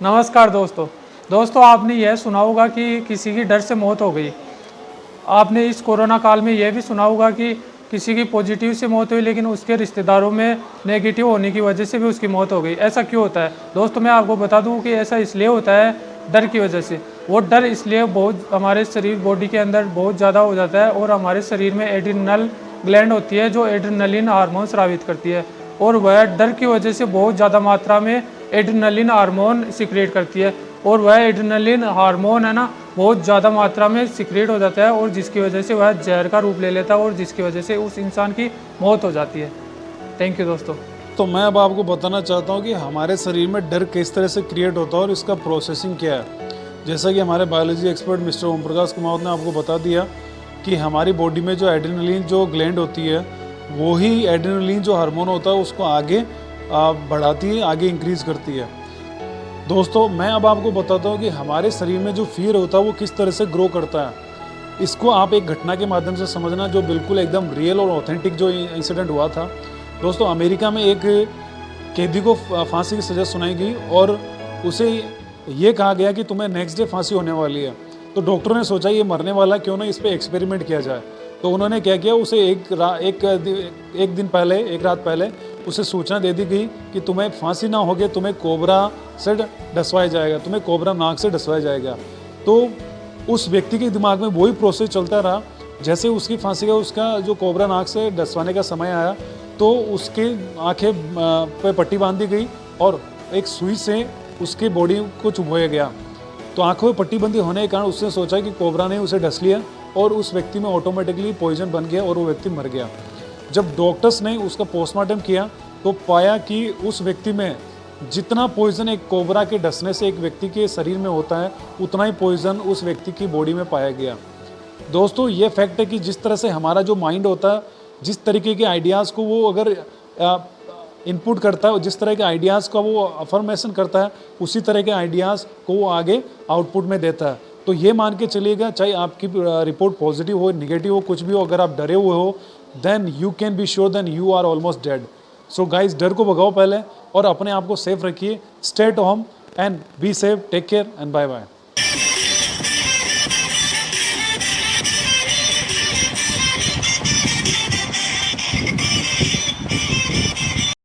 नमस्कार दोस्तों आपने यह सुना होगा कि किसी की डर से मौत हो गई। आपने इस कोरोना काल में यह भी सुना होगा कि किसी की पॉजिटिव से मौत हुई, लेकिन उसके रिश्तेदारों में नेगेटिव होने की वजह से भी उसकी मौत हो गई। ऐसा क्यों होता है दोस्तों? मैं आपको बता दूं कि ऐसा इसलिए होता है डर की वजह से। वो डर इसलिए बहुत हमारे शरीर बॉडी के अंदर बहुत ज़्यादा हो जाता है और हमारे शरीर में एड्रिनल ग्लैंड होती है जो एड्रेनलिन हार्मोन स्रावित करती है, और वह डर की वजह से बहुत ज़्यादा मात्रा में एड्रेनलिन हार्मोन सिक्रिएट करती है, और वह एड्रेनलिन हार्मोन है ना बहुत ज़्यादा मात्रा में सिक्रिएट हो जाता है, और जिसकी वजह से वह जहर का रूप ले लेता है और जिसकी वजह से उस इंसान की मौत हो जाती है। थैंक यू दोस्तों। तो मैं अब आपको बताना चाहता हूँ कि हमारे शरीर में डर किस तरह से क्रिएट होता है और इसका प्रोसेसिंग क्या है। जैसा कि हमारे biology expert mister Om Prakash Kumar ने आपको बता दिया कि हमारी बॉडी में जो एड्रेनलिन जो ग्लैंड होती है वो ही एड्रेनलिन जो हार्मोन होता है उसको आगे बढ़ाती है, आगे इंक्रीज करती है। दोस्तों मैं अब आपको बताता हूँ कि हमारे शरीर में जो फियर होता है वो किस तरह से ग्रो करता है। इसको आप एक घटना के माध्यम से समझना जो बिल्कुल एकदम रियल और ऑथेंटिक जो इंसिडेंट हुआ था। दोस्तों अमेरिका में एक कैदी को फांसी की सज़ा सुनाई गई और उसे ये कहा गया कि तुम्हें नेक्स्ट डे फांसी होने वाली है। तो डॉक्टरों ने सोचा ये मरने वाला क्यों ना इस पर एक्सपेरिमेंट किया जाए। तो उन्होंने क्या किया, उसे एक रात पहले उसे सूचना दे दी गई कि तुम्हें फांसी ना होगी, तुम्हें कोबरा से डसवाया जाएगा, तुम्हें कोबरा नाक से डसवाया जाएगा। तो उस व्यक्ति के दिमाग में वही प्रोसेस चलता रहा। जैसे उसकी फांसी का उसका जो कोबरा नाक से डसवाने का समय आया तो उसके आंखें पे पट्टी बांध दी गई और एक सुई से उसकी बॉडी को चुभोया गया। तो आंखों में पट्टी बंदी होने के कारण उसने सोचा कि कोबरा ने उसे डस लिया और उस व्यक्ति में ऑटोमेटिकली पॉइजन बन गया और वो व्यक्ति मर गया। जब डॉक्टर्स ने उसका पोस्टमार्टम किया तो पाया कि उस व्यक्ति में जितना पॉइजन एक कोबरा के डसने से एक व्यक्ति के शरीर में होता है उतना ही पॉइजन उस व्यक्ति की बॉडी में पाया गया। दोस्तों ये फैक्ट है कि जिस तरह से हमारा जो माइंड होता है, जिस तरीके के आइडियाज़ को वो अगर इनपुट करता है, जिस तरह के आइडियाज़ का वो अफर्मेशन करता है, उसी तरह के आइडियाज़ को वो आगे आउटपुट में देता है। तो ये मान के चलिएगा, चाहे आपकी रिपोर्ट पॉजिटिव हो निगेटिव हो कुछ भी हो, अगर आप डरे हुए हो then you can be sure then you are almost dead. So guys डर को भगाओ पहले और अपने आप को सेफ रखिए। Stay at home and be safe, take care and bye bye.